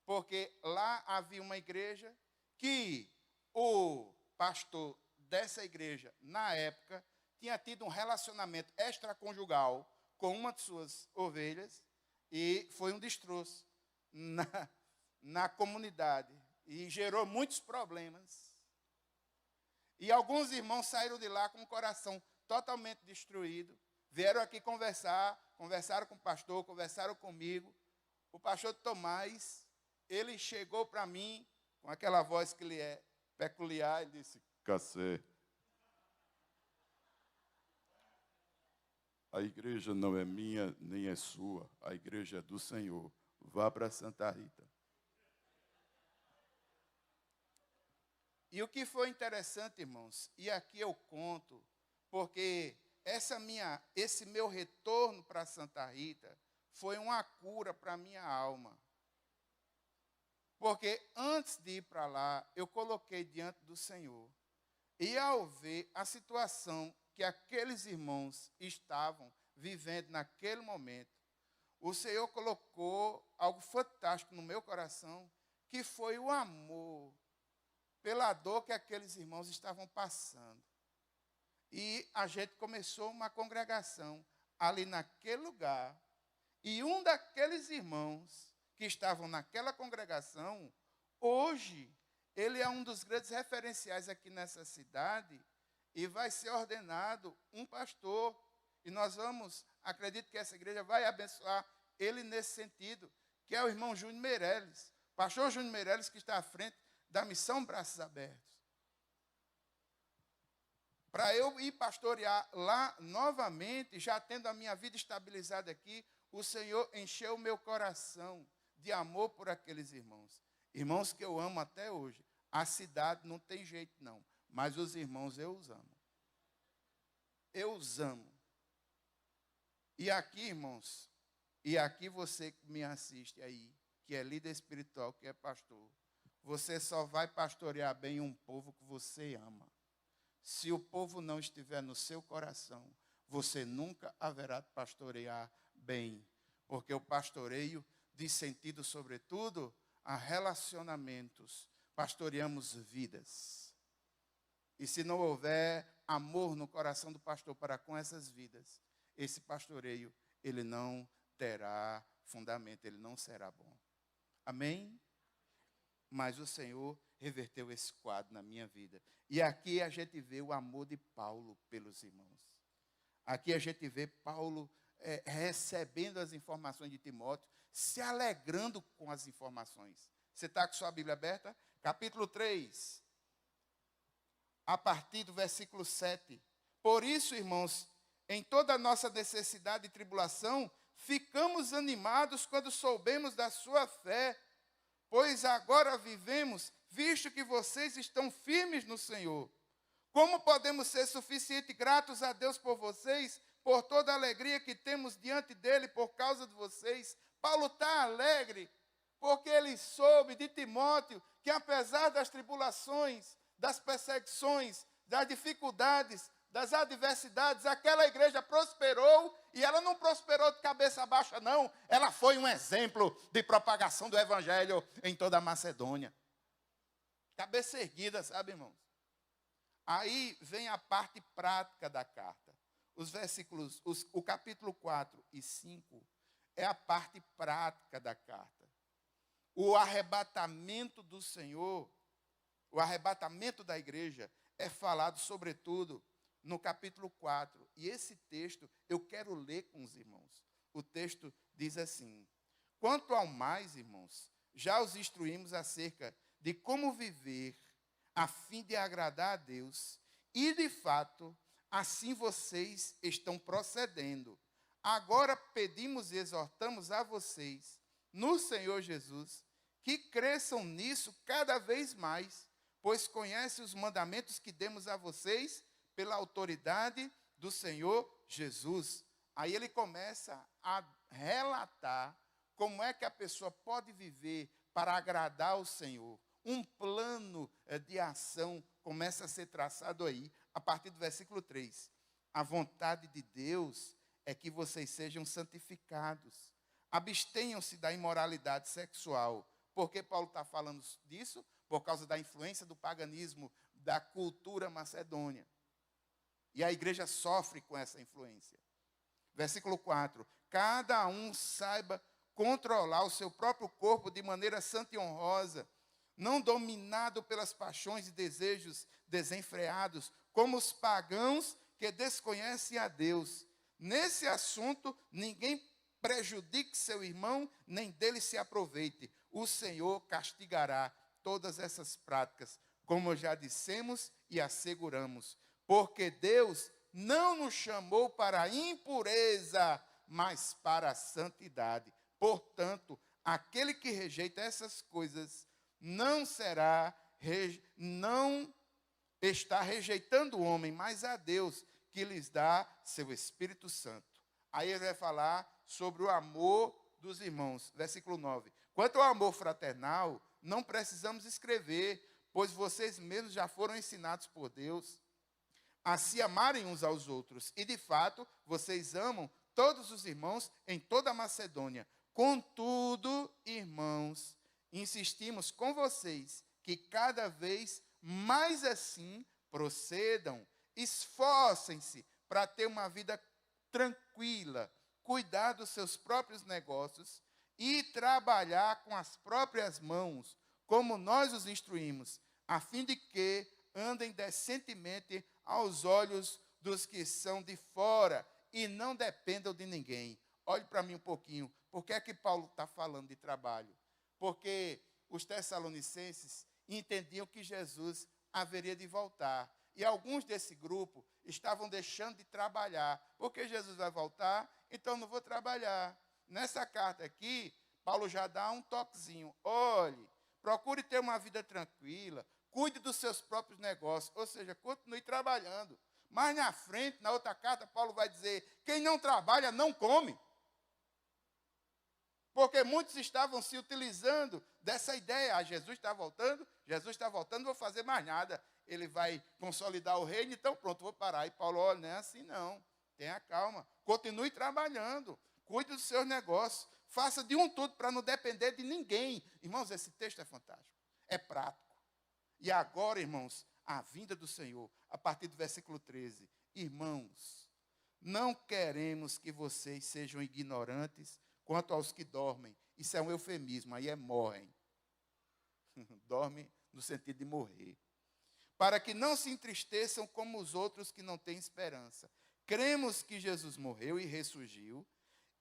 Speaker 1: porque lá havia uma igreja que o pastor dessa igreja, na época, tinha tido um relacionamento extraconjugal com uma de suas ovelhas e foi um destroço na comunidade e gerou muitos problemas. E alguns irmãos saíram de lá com o coração totalmente destruído, vieram aqui conversaram com o pastor, conversaram comigo. O pastor Tomás, ele chegou para mim, com aquela voz que lhe é peculiar, e disse, Cacê, a igreja não é minha, nem é sua, a igreja é do Senhor. Vá para Santa Rita. E o que foi interessante, irmãos, e aqui eu conto, porque esse meu retorno para Santa Rita foi uma cura para a minha alma. Porque antes de ir para lá, eu coloquei diante do Senhor. E ao ver a situação que aqueles irmãos estavam vivendo naquele momento, o Senhor colocou algo fantástico no meu coração, que foi o amor pela dor que aqueles irmãos estavam passando. E a gente começou uma congregação ali naquele lugar, e um daqueles irmãos que estavam naquela congregação, hoje, ele é um dos grandes referenciais aqui nessa cidade, e vai ser ordenado um pastor, e nós acredito que essa igreja vai abençoar ele nesse sentido, que é o irmão Júnior Meirelles, pastor Júnior Meirelles, que está à frente da missão Braços Abertos. Para eu ir pastorear lá novamente, já tendo a minha vida estabilizada aqui, o Senhor encheu o meu coração de amor por aqueles irmãos. Irmãos que eu amo até hoje. A cidade não tem jeito não, mas os irmãos eu os amo. Eu os amo. E aqui, irmãos, e aqui você que me assiste aí, que é líder espiritual, que é pastor, você só vai pastorear bem um povo que você ama. Se o povo não estiver no seu coração, você nunca haverá de pastorear bem. Porque o pastoreio diz sentido, sobretudo, a relacionamentos. Pastoreamos vidas. E se não houver amor no coração do pastor para com essas vidas, esse pastoreio, ele não terá fundamento, ele não será bom. Amém? Mas o Senhor reverteu esse quadro na minha vida. E aqui a gente vê o amor de Paulo pelos irmãos. Aqui a gente vê Paulo recebendo as informações de Timóteo, se alegrando com as informações. Você está com sua Bíblia aberta? Capítulo 3, a partir do versículo 7. Por isso, irmãos, em toda a nossa necessidade e tribulação, ficamos animados quando soubemos da sua fé, pois agora vivemos, visto que vocês estão firmes no Senhor. Como podemos ser suficientemente gratos a Deus por vocês, por toda a alegria que temos diante dele por causa de vocês? Paulo está alegre, porque ele soube de Timóteo que apesar das tribulações, das perseguições, das dificuldades, das adversidades, aquela igreja prosperou, e ela não prosperou de cabeça baixa, não. Ela foi um exemplo de propagação do evangelho em toda a Macedônia. Cabeça erguida, sabe, irmãos? Aí vem a parte prática da carta. Os versículos, o capítulo 4 e 5 é a parte prática da carta. O arrebatamento do Senhor, o arrebatamento da igreja é falado, sobretudo, no capítulo 4. E esse texto eu quero ler com os irmãos. O texto diz assim: quanto ao mais, irmãos, já os instruímos acerca de como viver a fim de agradar a Deus, e de fato, assim vocês estão procedendo. Agora pedimos e exortamos a vocês, no Senhor Jesus, que cresçam nisso cada vez mais, pois conhecem os mandamentos que demos a vocês pela autoridade do Senhor Jesus. Aí ele começa a relatar como é que a pessoa pode viver para agradar ao Senhor. Um plano de ação começa a ser traçado aí, a partir do versículo 3. A vontade de Deus é que vocês sejam santificados. Abstenham-se da imoralidade sexual. Por que Paulo está falando disso? Por causa da influência do paganismo, da cultura macedônia. E a igreja sofre com essa influência. Versículo 4. Cada um saiba controlar o seu próprio corpo de maneira santa e honrosa, não dominado pelas paixões e desejos desenfreados, como os pagãos que desconhecem a Deus. Nesse assunto, ninguém prejudique seu irmão, nem dele se aproveite. O Senhor castigará todas essas práticas, como já dissemos e asseguramos. Porque Deus não nos chamou para a impureza, mas para a santidade. Portanto, aquele que rejeita essas coisas não está rejeitando o homem, mas a Deus, que lhes dá seu Espírito Santo. Aí ele vai falar sobre o amor dos irmãos. Versículo 9. Quanto ao amor fraternal, não precisamos escrever, pois vocês mesmos já foram ensinados por Deus a se amarem uns aos outros. E, de fato, vocês amam todos os irmãos em toda a Macedônia. Contudo, irmãos, insistimos com vocês que cada vez mais assim procedam. Esforcem-se para ter uma vida tranquila, cuidar dos seus próprios negócios e trabalhar com as próprias mãos, como nós os instruímos, a fim de que andem decentemente aos olhos dos que são de fora e não dependam de ninguém. Olhe para mim um pouquinho. Por que é que Paulo está falando de trabalho? Porque os tessalonicenses entendiam que Jesus haveria de voltar. E alguns desse grupo estavam deixando de trabalhar. Porque Jesus vai voltar, então não vou trabalhar. Nessa carta aqui, Paulo já dá um toquezinho. Olhe, procure ter uma vida tranquila, cuide dos seus próprios negócios, ou seja, continue trabalhando. Mas na frente, na outra carta, Paulo vai dizer, quem não trabalha não come. Porque muitos estavam se utilizando dessa ideia. Jesus está voltando, não vou fazer mais nada. Ele vai consolidar o reino, então pronto, vou parar. E Paulo, olha, não é assim não. Tenha calma, continue trabalhando, cuide dos seus negócios, faça de um tudo para não depender de ninguém. Irmãos, esse texto é fantástico, é prático. E agora, irmãos, a vinda do Senhor, a partir do versículo 13. Irmãos, não queremos que vocês sejam ignorantes quanto aos que dormem. Isso é um eufemismo, aí é morrem. Dorme no sentido de morrer. Para que não se entristeçam como os outros que não têm esperança. Cremos que Jesus morreu e ressurgiu,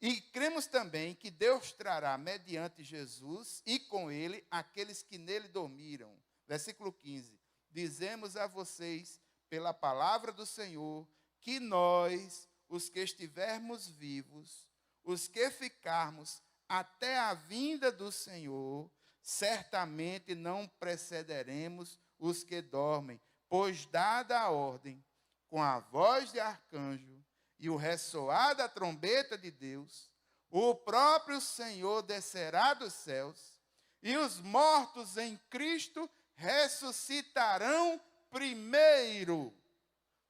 Speaker 1: e cremos também que Deus trará mediante Jesus e com ele aqueles que nele dormiram. Versículo 15. Dizemos a vocês, pela palavra do Senhor, que nós, os que estivermos vivos, os que ficarmos até a vinda do Senhor, certamente não precederemos os que dormem, pois dada a ordem, com a voz de arcanjo e o ressoar da trombeta de Deus, o próprio Senhor descerá dos céus, e os mortos em Cristo ressuscitarão primeiro.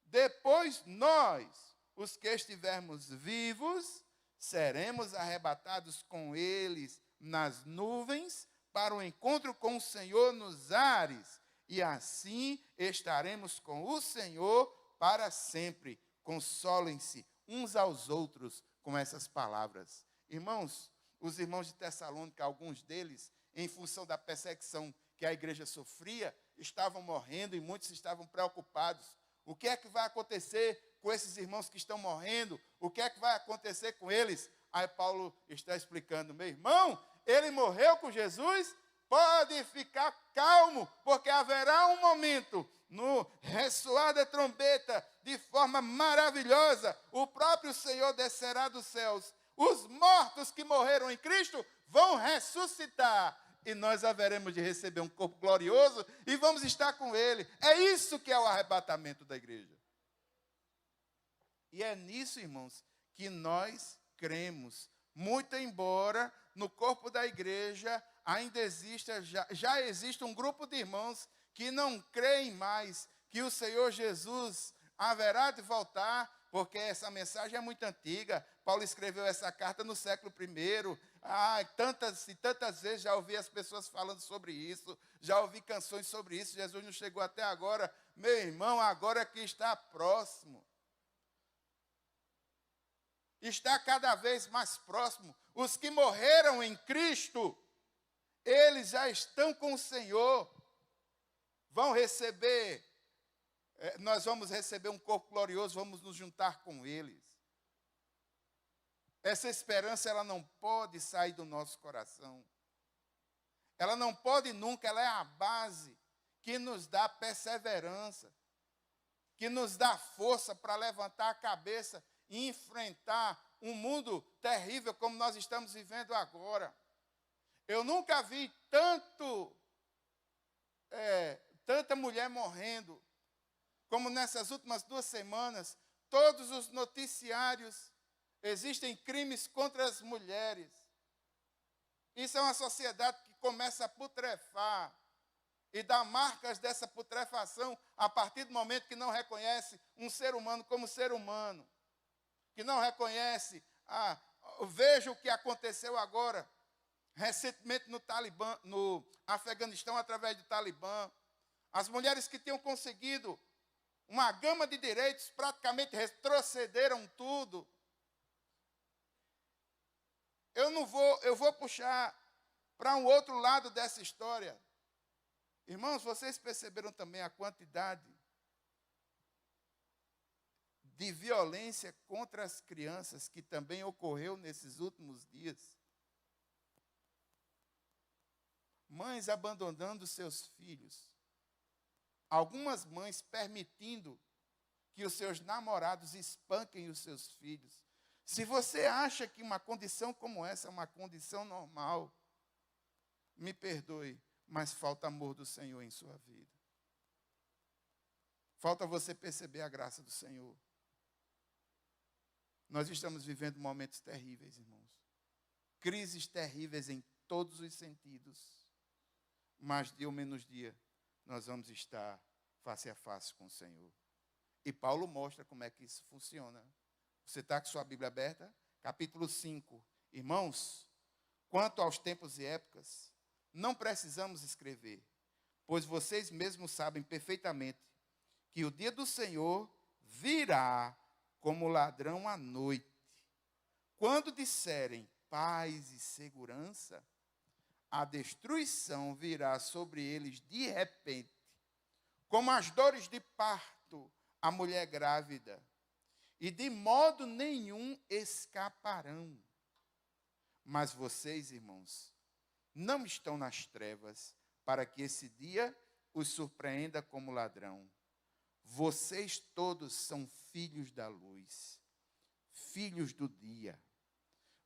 Speaker 1: Depois nós, os que estivermos vivos, seremos arrebatados com eles nas nuvens para o encontro com o Senhor nos ares, e assim estaremos com o Senhor para sempre. Consolem-se uns aos outros com essas palavras. Irmãos, os irmãos de Tessalônica, alguns deles, em função da perseguição que a igreja sofria, estavam morrendo e muitos estavam preocupados. O que é que vai acontecer com esses irmãos que estão morrendo? O que é que vai acontecer com eles? Aí Paulo está explicando, meu irmão, ele morreu com Jesus, pode ficar calmo, porque haverá um momento, no ressoar da trombeta, de forma maravilhosa, o próprio Senhor descerá dos céus, os mortos que morreram em Cristo vão ressuscitar, e nós haveremos de receber um corpo glorioso, e vamos estar com Ele. É isso que é o arrebatamento da igreja. E é nisso, irmãos, que nós cremos, muito embora no corpo da igreja ainda exista, já existe um grupo de irmãos que não creem mais que o Senhor Jesus haverá de voltar, porque essa mensagem é muito antiga. Paulo escreveu essa carta no século I. Tantas e tantas vezes já ouvi as pessoas falando sobre isso, já ouvi canções sobre isso. Jesus não chegou até agora. Meu irmão, agora que está próximo. Está cada vez mais próximo. Os que morreram em Cristo, eles já estão com o Senhor. Vão receber, nós vamos receber um corpo glorioso, vamos nos juntar com eles. Essa esperança, ela não pode sair do nosso coração. Ela não pode nunca, ela é a base que nos dá perseverança, que nos dá força para levantar a cabeça e enfrentar um mundo terrível como nós estamos vivendo agora. Eu nunca vi tanta mulher morrendo como nessas últimas 2 semanas. Todos os noticiários, existem crimes contra as mulheres. Isso é uma sociedade que começa a putrefar e dá marcas dessa putrefação a partir do momento que não reconhece um ser humano como ser humano, que não reconhece. Veja o que aconteceu agora, recentemente no Afeganistão, através do Talibã. As mulheres que tinham conseguido uma gama de direitos praticamente retrocederam tudo. Eu vou puxar para um outro lado dessa história. Irmãos, vocês perceberam também a quantidade de violência contra as crianças que também ocorreu nesses últimos dias? Mães abandonando seus filhos. Algumas mães permitindo que os seus namorados espanquem os seus filhos. Se você acha que uma condição como essa é uma condição normal, me perdoe, mas falta amor do Senhor em sua vida. Falta você perceber a graça do Senhor. Nós estamos vivendo momentos terríveis, irmãos. Crises terríveis em todos os sentidos. Mas dia ou menos dia, nós vamos estar face a face com o Senhor. E Paulo mostra como é que isso funciona. Você está com sua Bíblia aberta? Capítulo 5. Irmãos, quanto aos tempos e épocas, não precisamos escrever, pois vocês mesmos sabem perfeitamente que o dia do Senhor virá como ladrão à noite. Quando disserem paz e segurança, a destruição virá sobre eles de repente, como as dores de parto à mulher grávida, e de modo nenhum escaparão. Mas vocês, irmãos, não estão nas trevas, para que esse dia os surpreenda como ladrão. Vocês todos são filhos da luz, filhos do dia.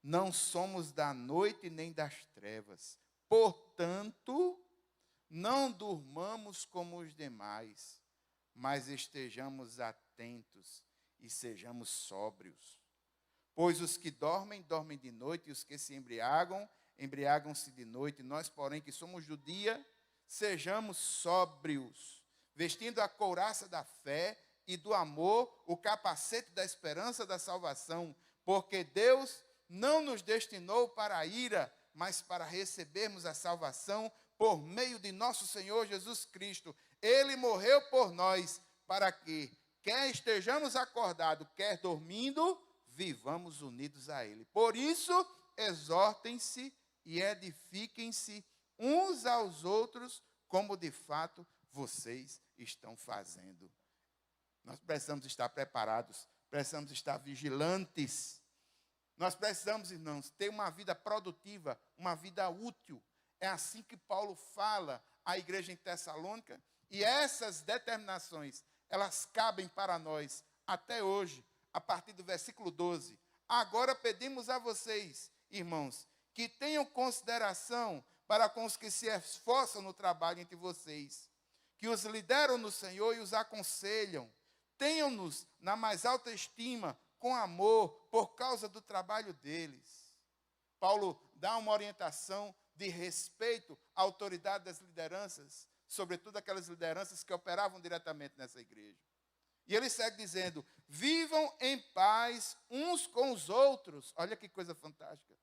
Speaker 1: Não somos da noite nem das trevas. Portanto, não durmamos como os demais, mas estejamos atentos e sejamos sóbrios. Pois os que dormem, dormem de noite, e os que se embriagam, embriagam-se de noite. Nós, porém, que somos do dia, sejamos sóbrios, vestindo a couraça da fé e do amor, o capacete da esperança da salvação, porque Deus não nos destinou para a ira, mas para recebermos a salvação por meio de nosso Senhor Jesus Cristo. Ele morreu por nós, para que, quer estejamos acordados, quer dormindo, vivamos unidos a Ele. Por isso, exortem-se e edifiquem-se uns aos outros, como de fato vocês estão fazendo. Nós precisamos estar preparados, precisamos estar vigilantes. Nós precisamos, irmãos, ter uma vida produtiva, uma vida útil. É assim que Paulo fala à igreja em Tessalônica, e essas determinações, elas cabem para nós até hoje, a partir do versículo 12. Agora pedimos a vocês, irmãos, que tenham consideração para com os que se esforçam no trabalho entre vocês, que os lideram no Senhor e os aconselham. Tenham-nos na mais alta estima, com amor, por causa do trabalho deles. Paulo dá uma orientação de respeito à autoridade das lideranças, sobretudo aquelas lideranças que operavam diretamente nessa igreja. E ele segue dizendo: vivam em paz uns com os outros. Olha que coisa fantástica.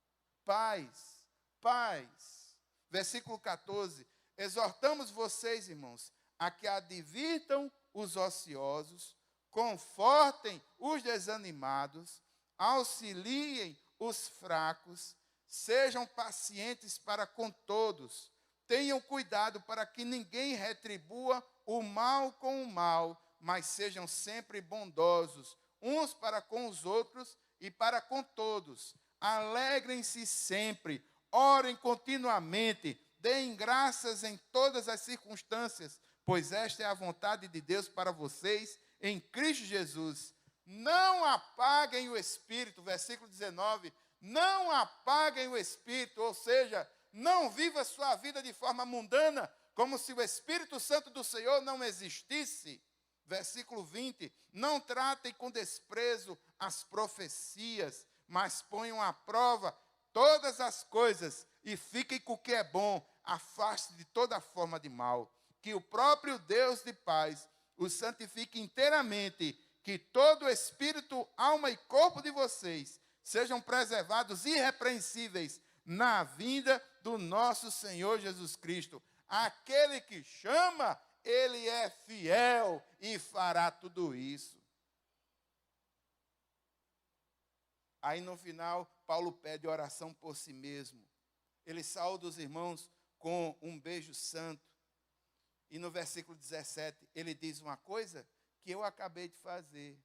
Speaker 1: Paz, paz. Versículo 14. Exortamos vocês, irmãos, a que advirtam os ociosos, confortem os desanimados, auxiliem os fracos, sejam pacientes para com todos. Tenham cuidado para que ninguém retribua o mal com o mal, mas sejam sempre bondosos, uns para com os outros e para com todos. Alegrem-se sempre, orem continuamente, deem graças em todas as circunstâncias, pois esta é a vontade de Deus para vocês em Cristo Jesus. Não apaguem o Espírito, versículo 19, não apaguem o Espírito, ou seja, não viva a sua vida de forma mundana, como se o Espírito Santo do Senhor não existisse. Versículo 20, não tratem com desprezo as profecias, mas ponham à prova todas as coisas e fiquem com o que é bom, afaste de toda forma de mal. Que o próprio Deus de paz os santifique inteiramente, que todo espírito, alma e corpo de vocês sejam preservados irrepreensíveis na vinda do nosso Senhor Jesus Cristo. Aquele que chama, Ele é fiel e fará tudo isso. Aí no final, Paulo pede oração por si mesmo. Ele saúda os irmãos com um beijo santo. E no versículo 17, ele diz uma coisa que eu acabei de fazer.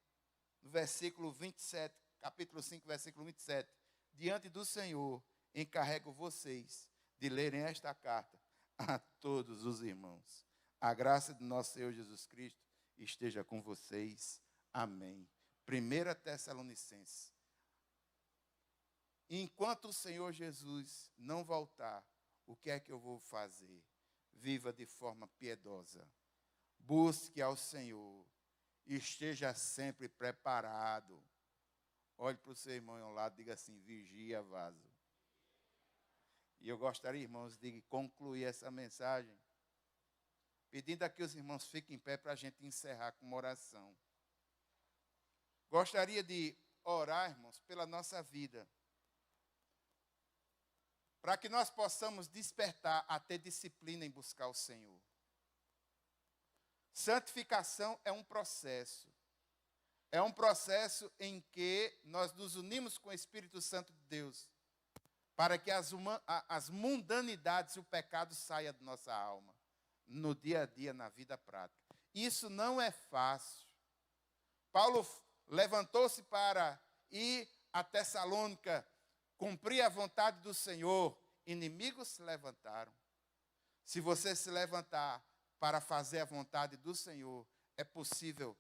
Speaker 1: No versículo 27, capítulo 5, versículo 27. Diante do Senhor, encarrego vocês de lerem esta carta a todos os irmãos. A graça do nosso Senhor Jesus Cristo esteja com vocês. Amém. 1 Tessalonicenses. Enquanto o Senhor Jesus não voltar, o que é que eu vou fazer? Viva de forma piedosa. Busque ao Senhor. Esteja sempre preparado. Olhe para o seu irmão ao lado e diga assim: vigia, vaso. E eu gostaria, irmãos, de concluir essa mensagem pedindo a que os irmãos fiquem em pé para a gente encerrar com uma oração. Gostaria de orar, irmãos, pela nossa vida, para que nós possamos despertar a ter disciplina em buscar o Senhor. Santificação é um processo. É um processo em que nós nos unimos com o Espírito Santo de Deus, para que as mundanidades e o pecado saiam da nossa alma, no dia a dia, na vida prática. Isso não é fácil. Paulo levantou-se para ir a Tessalônica, cumprir a vontade do Senhor. Inimigos se levantaram. Se você se levantar para fazer a vontade do Senhor, é possível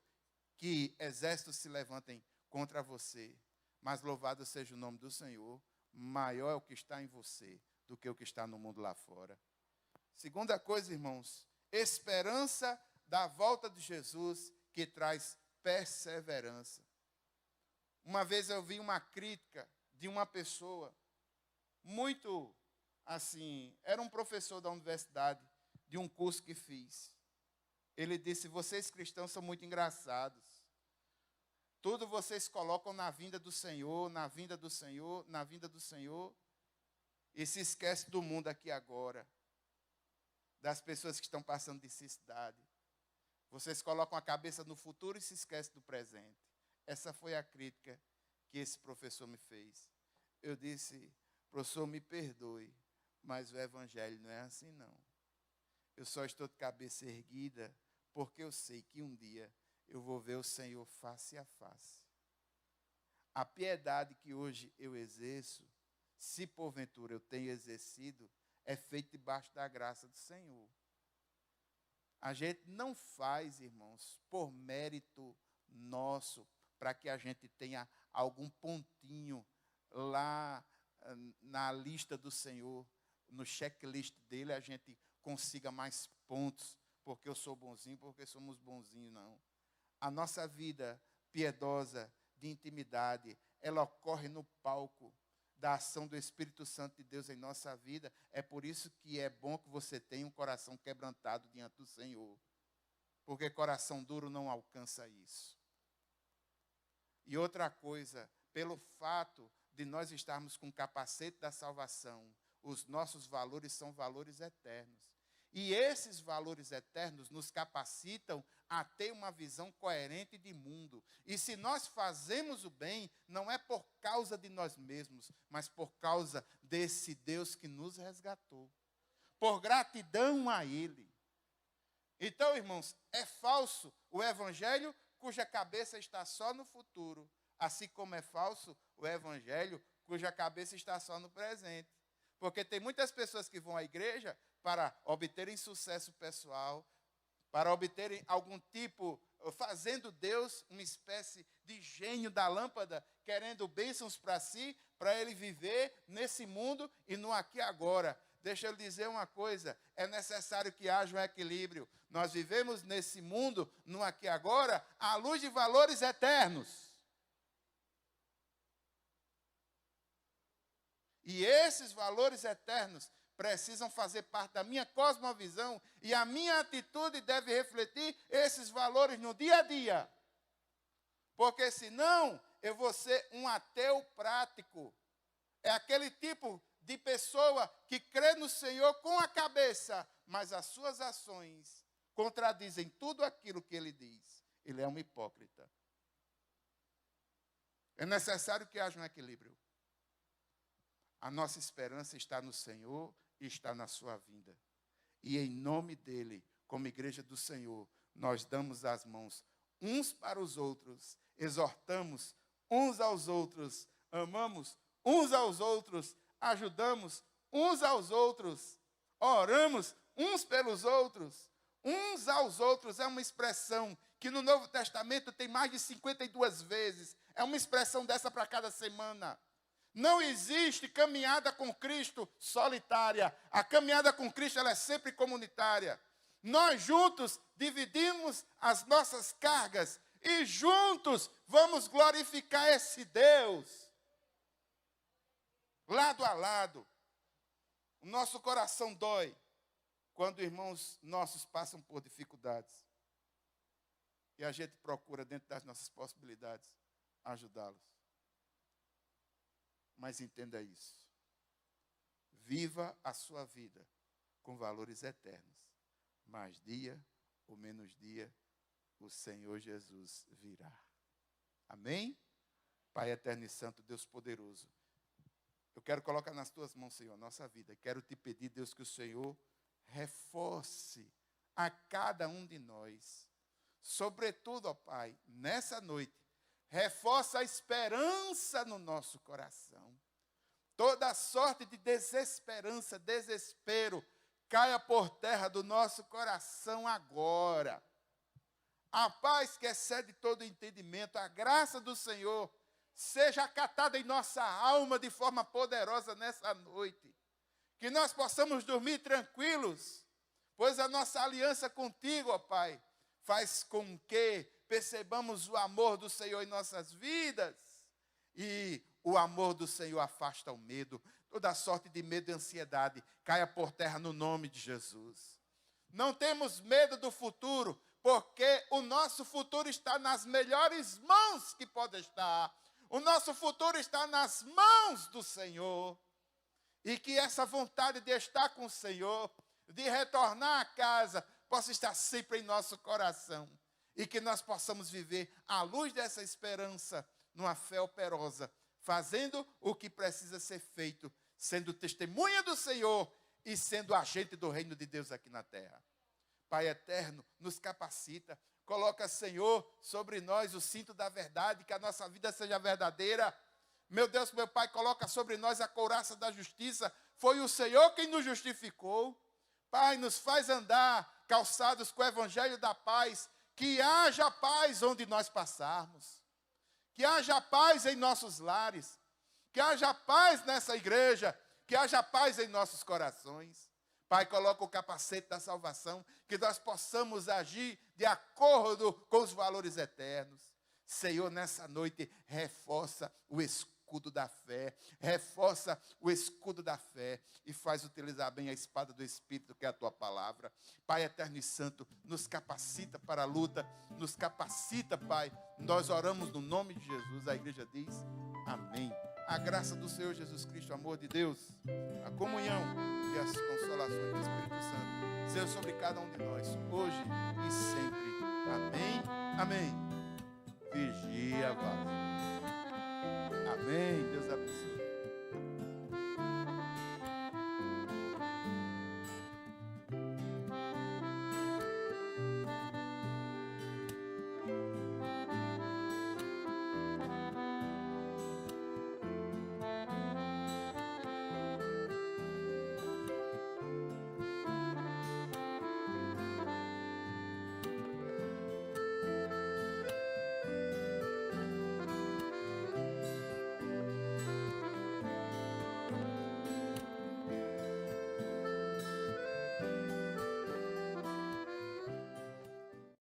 Speaker 1: que exércitos se levantem contra você. Mas louvado seja o nome do Senhor. Maior é o que está em você do que o que está no mundo lá fora. Segunda coisa, irmãos, esperança da volta de Jesus que traz perseverança. Uma vez eu vi uma crítica de uma pessoa muito assim, era um professor da universidade, de um curso que fiz. Ele disse: vocês cristãos são muito engraçados. Tudo vocês colocam na vinda do Senhor, na vinda do Senhor, na vinda do Senhor, e se esquece do mundo aqui agora, das pessoas que estão passando necessidade. Vocês colocam a cabeça no futuro e se esquecem do presente. Essa foi a crítica que esse professor me fez. Eu disse: professor, me perdoe, mas o evangelho não é assim, não. Eu só estou de cabeça erguida porque eu sei que um dia eu vou ver o Senhor face a face. A piedade que hoje eu exerço, se porventura eu tenho exercido, é feita debaixo da graça do Senhor. A gente não faz, irmãos, por mérito nosso, para que a gente tenha algum pontinho lá na lista do Senhor, no checklist dele, a gente consiga mais pontos, porque eu sou bonzinho, porque somos bonzinhos, não. A nossa vida piedosa, de intimidade, ela ocorre no palco da ação do Espírito Santo de Deus em nossa vida. É por isso que é bom que você tenha um coração quebrantado diante do Senhor, porque coração duro não alcança isso. E outra coisa, pelo fato de nós estarmos com o capacete da salvação, os nossos valores são valores eternos. E esses valores eternos nos capacitam a ter uma visão coerente de mundo. E se nós fazemos o bem, não é por causa de nós mesmos, mas por causa desse Deus que nos resgatou. Por gratidão a Ele. Então, irmãos, é falso o evangelho cuja cabeça está só no futuro, assim como é falso o evangelho cuja cabeça está só no presente. Porque tem muitas pessoas que vão à igreja para obterem sucesso pessoal, para obterem algum tipo, fazendo Deus uma espécie de gênio da lâmpada, querendo bênçãos para si, para ele viver nesse mundo e no aqui e agora. Deixa eu lhe dizer uma coisa, é necessário que haja um equilíbrio. Nós vivemos nesse mundo, no aqui e agora, à luz de valores eternos. E esses valores eternos precisam fazer parte da minha cosmovisão e a minha atitude deve refletir esses valores no dia a dia. Porque senão eu vou ser um ateu prático. É aquele tipo de pessoa que crê no Senhor com a cabeça, mas as suas ações contradizem tudo aquilo que ele diz. Ele é um hipócrita. É necessário que haja um equilíbrio. A nossa esperança está no Senhor e está na sua vinda. E em nome dele, como igreja do Senhor, nós damos as mãos uns para os outros, exortamos uns aos outros, amamos uns aos outros, ajudamos uns aos outros, oramos uns pelos outros. Uns aos outros é uma expressão que no Novo Testamento tem mais de 52 vezes. É uma expressão dessa para cada semana. Não existe caminhada com Cristo solitária. A caminhada com Cristo ela é sempre comunitária. Nós juntos dividimos as nossas cargas e juntos vamos glorificar esse Deus. Lado a lado. O nosso coração dói quando irmãos nossos passam por dificuldades. E a gente procura, dentro das nossas possibilidades, ajudá-los. Mas entenda isso. Viva a sua vida com valores eternos. Mais dia ou menos dia, o Senhor Jesus virá. Amém? Pai eterno e santo, Deus poderoso, eu quero colocar nas tuas mãos, Senhor, a nossa vida. Quero te pedir, Deus, que o Senhor reforce a cada um de nós. Sobretudo, ó Pai, nessa noite, reforça a esperança no nosso coração. Toda sorte de desesperança, desespero, caia por terra do nosso coração agora. A paz que excede todo entendimento, a graça do Senhor, seja acatada em nossa alma de forma poderosa nessa noite. Que nós possamos dormir tranquilos, pois a nossa aliança contigo, ó Pai, faz com que percebamos o amor do Senhor em nossas vidas. E o amor do Senhor afasta o medo. Toda sorte de medo e ansiedade caia por terra no nome de Jesus. Não temos medo do futuro, porque o nosso futuro está nas melhores mãos que pode estar. O nosso futuro está nas mãos do Senhor. E que essa vontade de estar com o Senhor, de retornar à casa, possa estar sempre em nosso coração. E que nós possamos viver à luz dessa esperança, numa fé operosa, fazendo o que precisa ser feito, sendo testemunha do Senhor e sendo agente do reino de Deus aqui na terra. Pai eterno, nos capacita. Coloca, Senhor, sobre nós o cinto da verdade, que a nossa vida seja verdadeira. Meu Deus, meu Pai, coloca sobre nós a couraça da justiça. Foi o Senhor quem nos justificou. Pai, nos faz andar calçados com o evangelho da paz. Que haja paz onde nós passarmos. Que haja paz em nossos lares. Que haja paz nessa igreja. Que haja paz em nossos corações. Pai, coloca o capacete da salvação, que nós possamos agir de acordo com os valores eternos. Senhor, nessa noite, reforça o escudo da fé, reforça o escudo da fé e faz utilizar bem a espada do Espírito, que é a tua palavra. Pai eterno e santo, nos capacita para a luta, nos capacita, Pai. Nós oramos no nome de Jesus, a igreja diz amém. A graça do Senhor Jesus Cristo, o amor de Deus, a comunhão e as consolações do Espírito Santo sejam sobre cada um de nós, hoje e sempre. Amém, amém. Vigia, vaz. Amém. Deus abençoe.